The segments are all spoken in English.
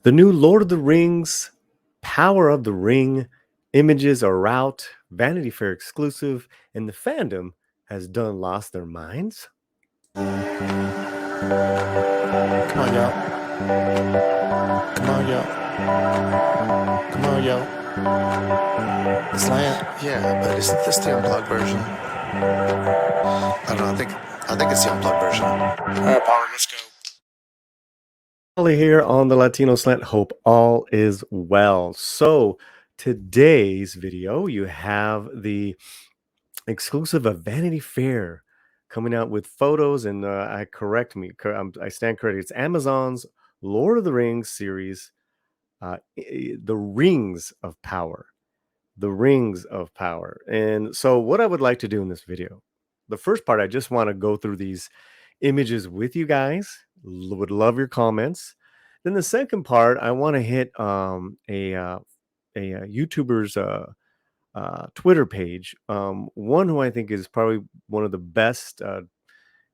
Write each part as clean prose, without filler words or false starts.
The new Lord of the Rings, Power of the Ring images are out, Vanity Fair exclusive, and the fandom has done lost their minds. Come on, y'all. Come on, y'all. Come on, y'all. Slant. Yeah, but isn't this the unplugged version? I don't know. I think it's the unplugged version. All right, Paulie, let's go. Paulie here on the Latino Slant. Hope all is well. So today's video, you have the exclusive of Vanity Fair coming out with photos, and I stand corrected. It's Amazon's Lord of the Rings series, The Rings of Power. The Rings of Power. And so, what I would like to do in this video, the first part, I just want to go through these images with you guys. Would love your comments. Then the second part, I want to hit a YouTuber's Twitter page. One who I think is probably one of the best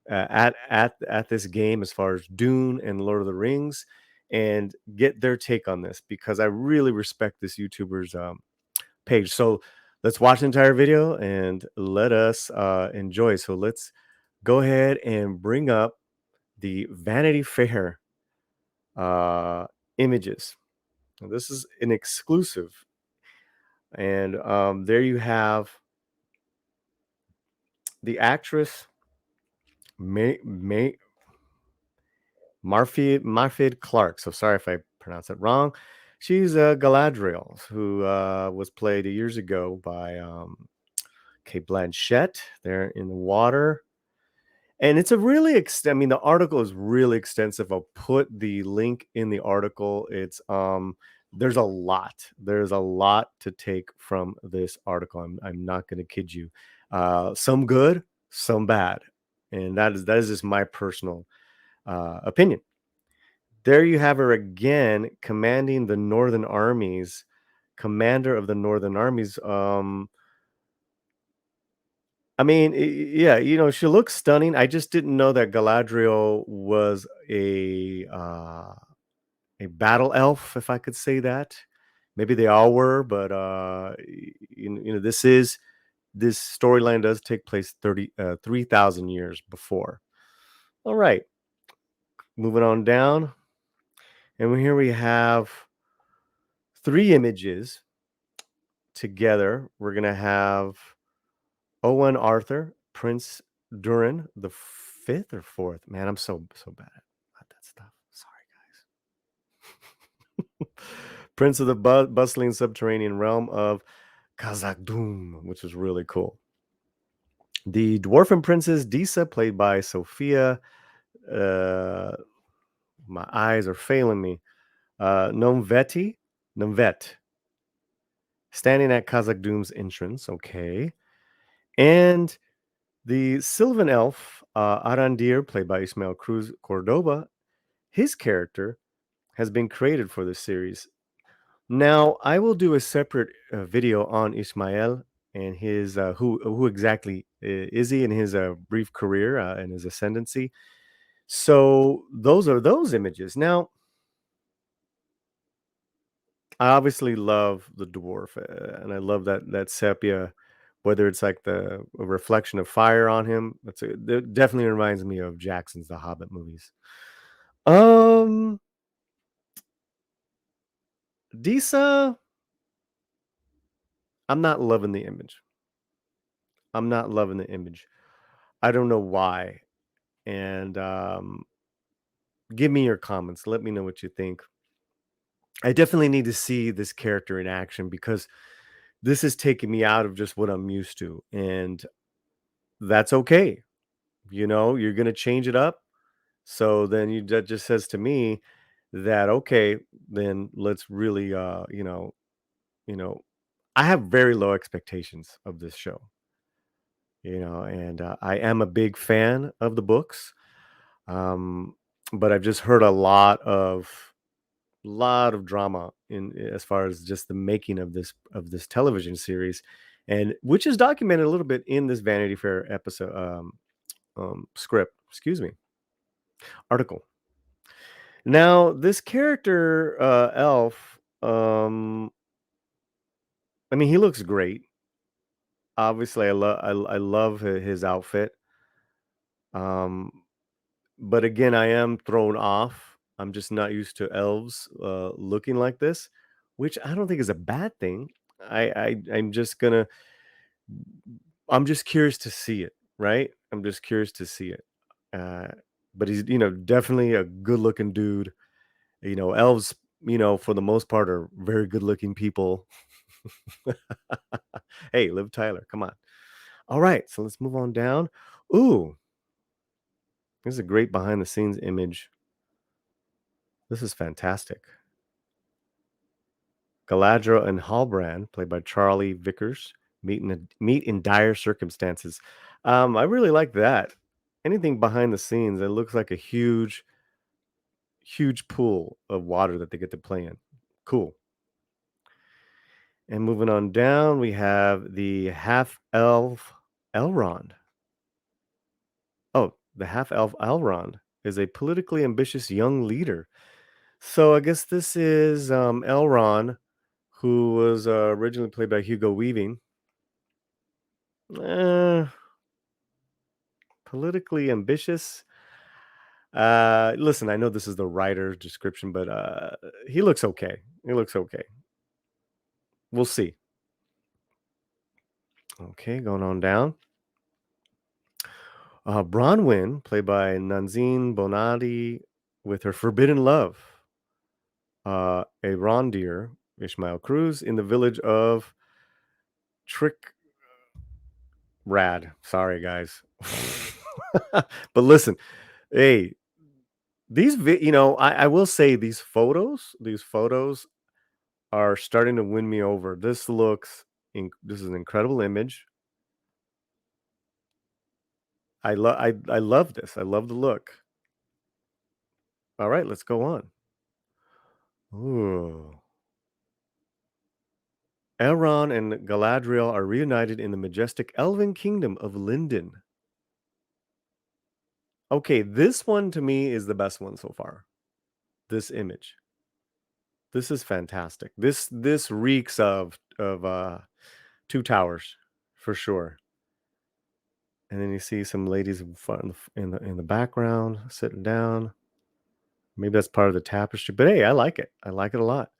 at this game as far as Dune and Lord of the Rings, and get their take on this because I really respect this YouTuber's page. So let's watch the entire video and let us enjoy. So let's go ahead and bring up the Vanity Fair images. Now, this is an exclusive. And there you have the actress Marfid Clark. So sorry if I pronounced it wrong. She's Galadriel, who was played years ago by Kate Blanchett there in the water. And it's a really I mean, the article is really extensive. I'll put the link in the article. It's there's a lot. There's a lot to take from this article. I'm not going to kid you. Some good, some bad, and that is just my personal opinion. There you have her again, commanding the Northern armies, commander of the Northern armies. I mean, yeah, she looks stunning. I just didn't know that Galadriel was a battle elf, if I could say that. Maybe they all were, but this storyline does take place 3,000 years before. All right, moving on down, and here we have 3 images together. We're gonna have Owen Arthur, Prince Durin, the 5th or 4th. Man, I'm so bad at that stuff. Sorry, guys. Prince of the bustling subterranean realm of Khazad-dûm, which is really cool. The dwarfen princess Disa, played by Sophia. My eyes are failing me. Nomvet, standing at Khazad-dûm's entrance. Okay. And the Sylvan elf, Arandir, played by Ismael Cruz Cordoba, his character has been created for this series. Now, I will do a separate video on Ismael and his who exactly is he in his brief career and his ascendancy. So those are those images. Now, I obviously love the dwarf, and I love that sepia. Whether it's like a reflection of fire on him, that definitely reminds me of Jackson's The Hobbit movies. Disa, I'm not loving the image. I'm not loving the image. I don't know why. And give me your comments. Let me know what you think. I definitely need to see this character in action because this is taking me out of just what I'm used to. And that's okay. You're going to change it up. So then that just says to me that, okay, then let's really, you know, I have very low expectations of this show, and I am a big fan of the books. But I've just heard a lot of drama in as far as just the making of this television series, and which is documented a little bit in this Vanity Fair episode script, excuse me, article. Now, this character, Elf, I mean, he looks great. Obviously, I love his outfit. Um, but again, I am thrown off. I'm just not used to elves looking like this, which I don't think is a bad thing. I'm just gonna. I'm just curious to see it. Right? I'm just curious to see it. Uh, but he's definitely a good looking dude. Elves, for the most part, are very good looking people. Hey, Liv Tyler, come on. All right, so let's move on down. Ooh, this is a great behind the scenes image. This is fantastic. Galadriel and Halbrand, played by Charlie Vickers, meet in dire circumstances. I really like that. Anything behind the scenes, it looks like a huge pool of water that they get to play in. Cool. And moving on down, we have the half elf Elrond. Oh, the half elf Elrond is a politically ambitious young leader. So I guess this is Elrond, who was originally played by Hugo Weaving. Uh, Politically ambitious. Listen, I know this is the writer's description, but he looks okay. He looks okay. We'll see. Okay, going on down. Bronwyn, played by Nanzine Bonadi, with her forbidden love, a Rondir, Ishmael Cruz, in the village of Trick Rad. Sorry, guys. But listen, hey, I will say these photos are starting to win me over. This is an incredible image. I love this. I love the look. All right, let's go on. Ooh. Elrond and Galadriel are reunited in the majestic elven kingdom of Lindon. Okay, this one to me is the best one so far. This image. This is fantastic. This reeks of Two Towers for sure. And then you see some ladies in the background sitting down. Maybe that's part of the tapestry, but hey, I like it. I like it a lot.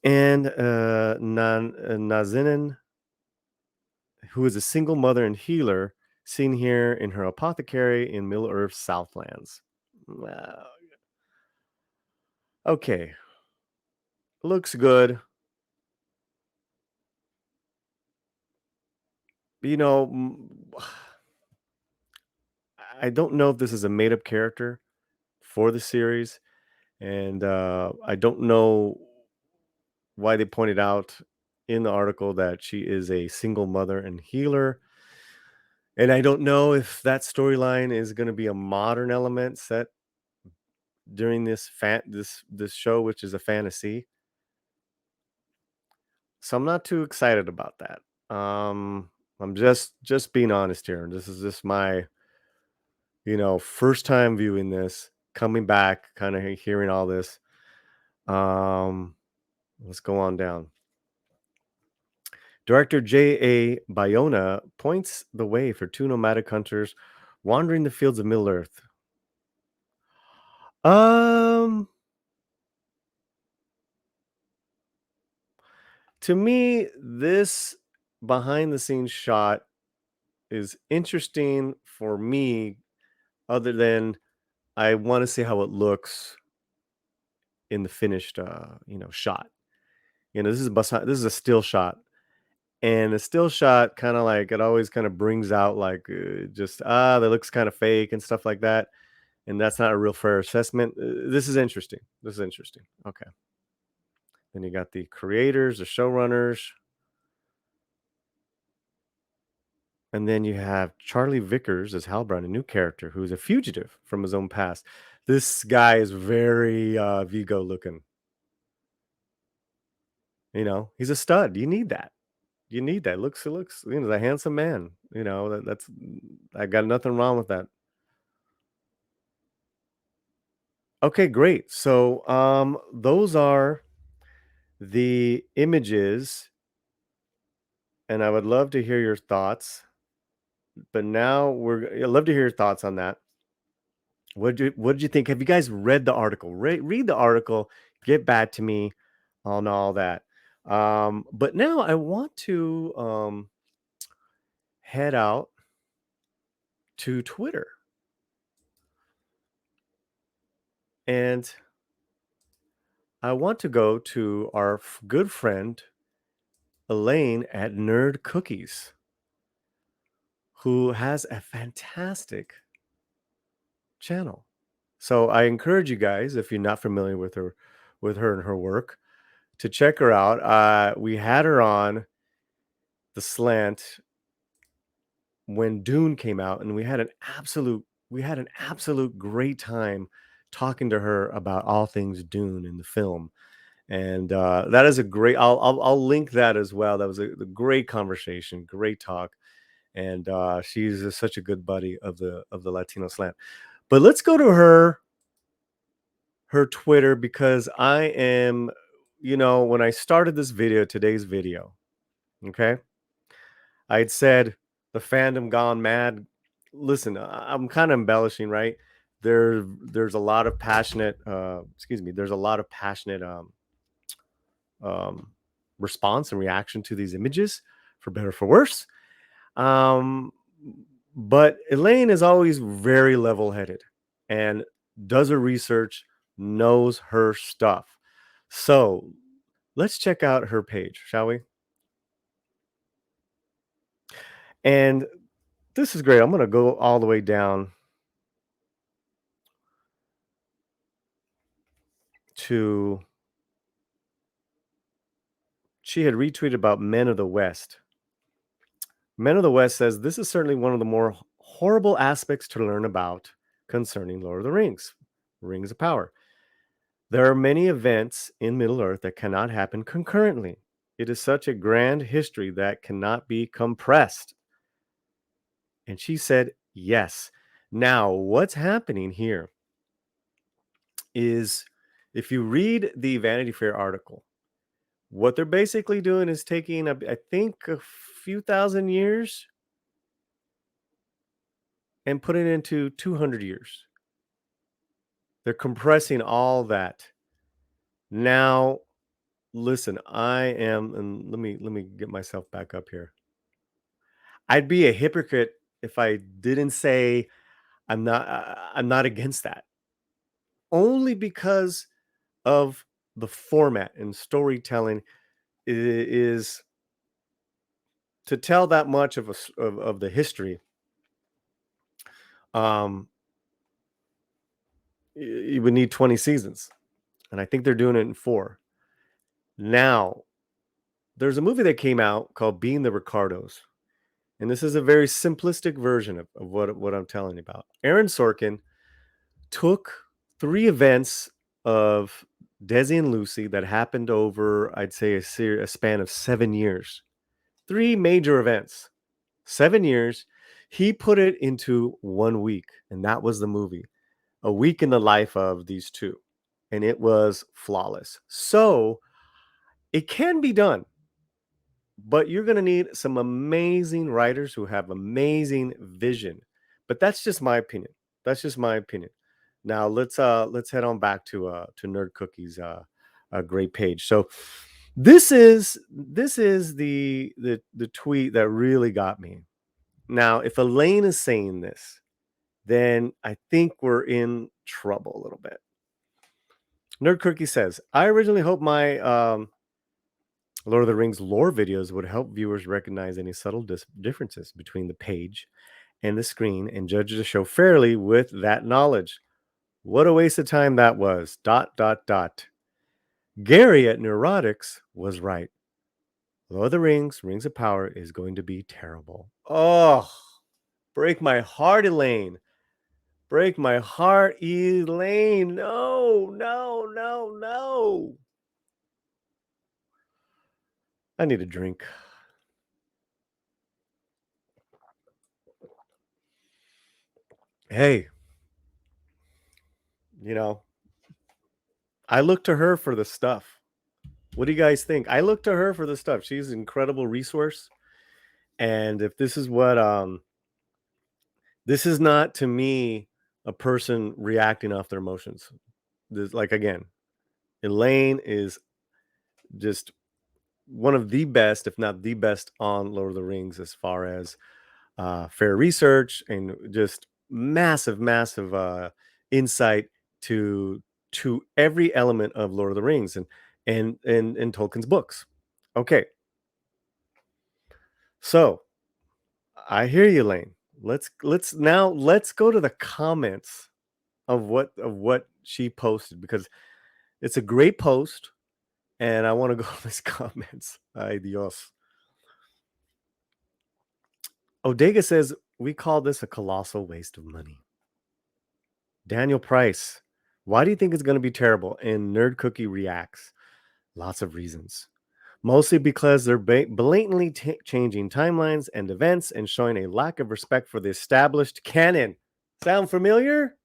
And Nazinin, who is a single mother and healer, seen here in her apothecary in Middle Earth Southlands. Okay, looks good. You know, I don't know if this is a made up character for the series, and I don't know why they pointed out in the article that she is a single mother and healer. And I don't know if that storyline is going to be a modern element set during this show, which is a fantasy. So I'm not too excited about that. I'm just being honest here. This is just my first time viewing this, coming back, kind of hearing all this. Let's go on down. Director J.R.R. Bayona points the way for two nomadic hunters wandering the fields of Middle Earth. To me, this behind the scenes shot is interesting for me, other than I want to see how it looks in the finished shot. This is a still shot. And a still shot kind of like it always kind of brings out like that looks kind of fake and stuff like that. And that's not a real fair assessment. This is interesting. This is interesting. Okay. Then you got the creators, the showrunners. And then you have Charlie Vickers as Halbrand, a new character who's a fugitive from his own past. This guy is very Vigo looking. He's a stud. You need that. You need that. Looks, a handsome man. That's I got nothing wrong with that. Okay, great. So those are the images, and I would love to hear your thoughts. But now I'd love to hear your thoughts on that. What did you think? Have you guys read the article? Read the article, get back to me on all that. But now I want to head out to Twitter. And I want to go to our good friend Elaine at Nerd Cookies, who has a fantastic channel. So I encourage you guys, if you're not familiar with her and her work, to check her out. We had her on the slant when Dune came out, and we had an absolute great time talking to her about all things Dune in the film. And that is a great. I'll link that as well. That was a great conversation, great talk, and she's just such a good buddy of the Latino slant. But let's go to her Twitter, because I am, when I started today's video, okay, I had said the fandom gone mad. Listen, I'm kind of embellishing, right? There's a lot of passionate, there's a lot of passionate um, response and reaction to these images, for better or for worse. Um, but Elaine is always very level headed and does her research, knows her stuff. So let's check out her page, shall we? And this is great. I'm going to go all the way down to, she had retweeted about Men of the West. Men of the West says, this is certainly one of the more horrible aspects to learn about concerning Lord of the Rings, Rings of Power. There are many events in Middle Earth that cannot happen concurrently. It is such a grand history that cannot be compressed. And she said, yes. Now, what's happening here is, if you read the Vanity Fair article, what they're basically doing is taking, I think, a few thousand years and putting it into 200 years. They're compressing all that. Now, listen, and let me get myself back up here. I'd be a hypocrite if I didn't say I'm not against that. Only because of the format and storytelling is to tell that much of the history. Um, you would need 20 seasons, and I think they're doing it in 4. Now, there's a movie that came out called Being the Ricardos, and this is a very simplistic version of what I'm telling you about. Aaron Sorkin took 3 events of Desi and Lucy that happened over, I'd say, a span of 7 years. 3 major events, 7 years. He put it into 1 week, and that was the movie. A week in the life of these 2, and it was flawless. So, it can be done, but you're going to need some amazing writers who have amazing vision. But that's just my opinion. That's just my opinion. Now let's head on back to Nerd Cookies a great page. So this is the tweet that really got me. Now, if Elaine is saying this, then I think we're in trouble a little bit. Nerd Cookie says, I originally hoped my Lord of the Rings lore videos would help viewers recognize any subtle differences between the page and the screen and judge the show fairly with that knowledge. What a waste of time that was. ... Gary at Neurotics was right. Lord of the Rings, Rings of Power is going to be terrible. Oh, break my heart, Elaine. Break my heart, Elaine. No, no, no, no. I need a drink. Hey, you know, I look to her for the stuff. What do you guys think? I look to her for the stuff. She's an incredible resource. And if this is what this is not to me a person reacting off their emotions. This, like, again, Elaine is just one of the best, if not the best, on Lord of the Rings as far as fair research and just massive insight to every element of Lord of the Rings and Tolkien's books. Okay, so I hear you, Lane. Let's go to the comments of what she posted, because it's a great post, and I want to go to these comments. Ay Dios. Odega says, we call this a colossal waste of money. Daniel Price, why do you think it's going to be terrible? And Nerd Cookie reacts, lots of reasons. Mostly because they're blatantly changing timelines and events and showing a lack of respect for the established canon. Sound familiar?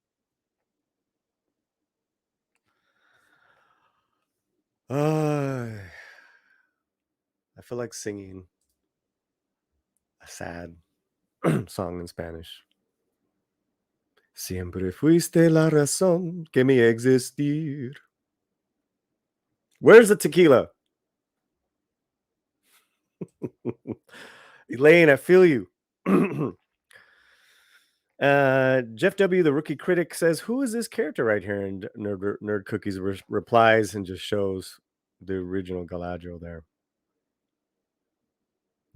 I feel like singing a sad song in Spanish. Siempre fuiste la razón que me existir. Where's the tequila? Elaine, I feel you. Jeff W., the rookie critic, says, who is this character right here? And Nerd Cookies replies and just shows the original Galadriel there.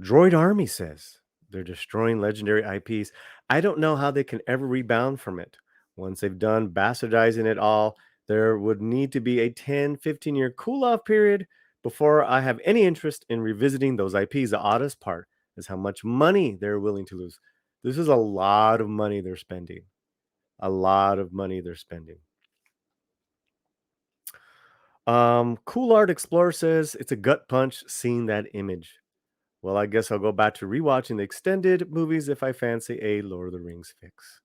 Droid Army says, they're destroying legendary IPs. I don't know how they can ever rebound from it. Once they've done bastardizing it all, there would need to be a 10, 15-year cool-off period before I have any interest in revisiting those IPs. The oddest part is how much money they're willing to lose. This is a lot of money they're spending. A lot of money they're spending. Cool Art Explorer says, it's a gut punch seeing that image. Well, I guess I'll go back to rewatching the extended movies if I fancy a Lord of the Rings fix.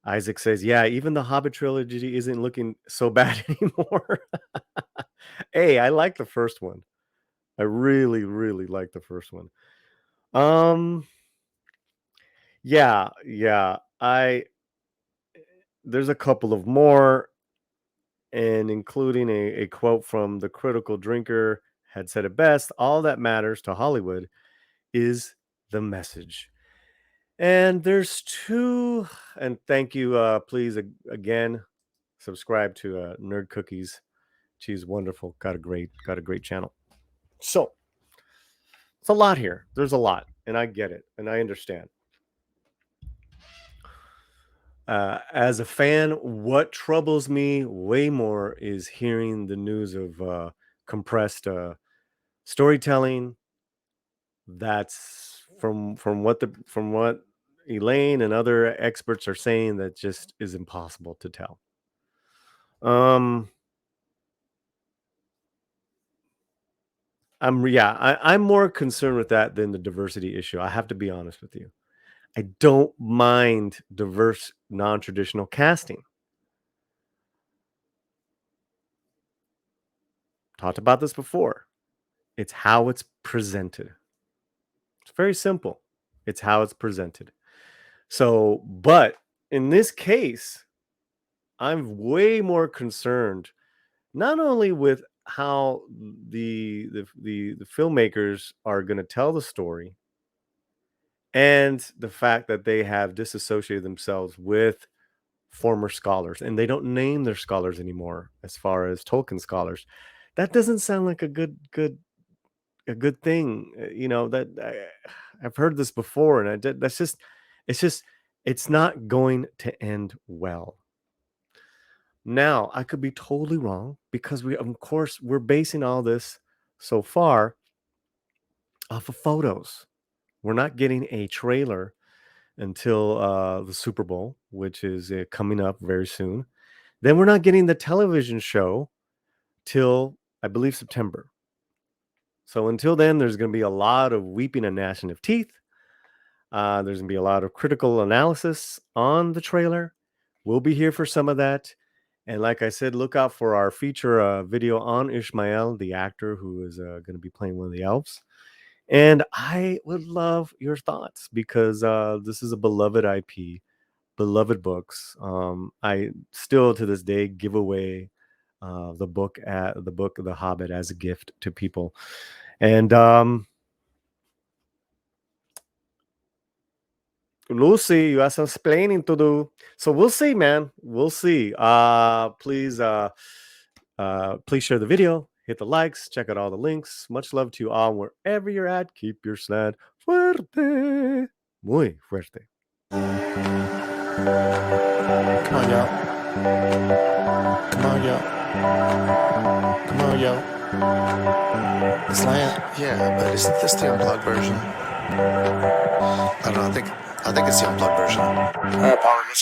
Isaac says, yeah, even the Hobbit trilogy isn't looking so bad anymore. Hey, I like the first one. I really, really like the first one. Yeah. There's a couple of more, and including a quote from the Critical Drinker had said it best, all that matters to Hollywood is the message. And there's two, and thank you, please, again, subscribe to Nerd Cookies. She's wonderful. Got a great channel. So it's a lot here. There's a lot, and I get it, and I understand. As a fan, what troubles me way more is hearing the news of compressed storytelling. That's from what Elaine and other experts are saying, that just is impossible to tell. I'm more concerned with that than the diversity issue. I have to be honest with you. I don't mind diverse, non-traditional casting. Talked about this before. It's how it's presented. It's very simple. It's how it's presented. So, but in this case, I'm way more concerned not only with how the filmmakers are going to tell the story, and the fact that they have disassociated themselves with former scholars, and they don't name their scholars anymore as far as Tolkien scholars. That doesn't sound like a good thing. I've heard this before, and it's not going to end well. Now, I could be totally wrong, because we're basing all this so far off of photos. We're not getting a trailer until the Super Bowl, which is coming up very soon. Then we're not getting the television show till, I believe, September. So until then, there's going to be a lot of weeping and gnashing of teeth. There's going to be a lot of critical analysis on the trailer. We'll be here for some of that. And like I said, look out for our feature video on Ishmael, the actor who is going to be playing one of the elves. And I would love your thoughts because this is a beloved IP, beloved books. I still to this day give away the book The Hobbit as a gift to people. And Lucy, you have some explaining to do. So we'll see, man. We'll see. Please share the video, hit the likes, check out all the links. Much love to you all wherever you're at. Keep your slant fuerte. Muy fuerte. Come on, y'all. Come on, y'all. Come on, y'all. The slant. Yeah, but isn't this the unplugged version? I don't know. I think it's the unplugged version. Paulie, let's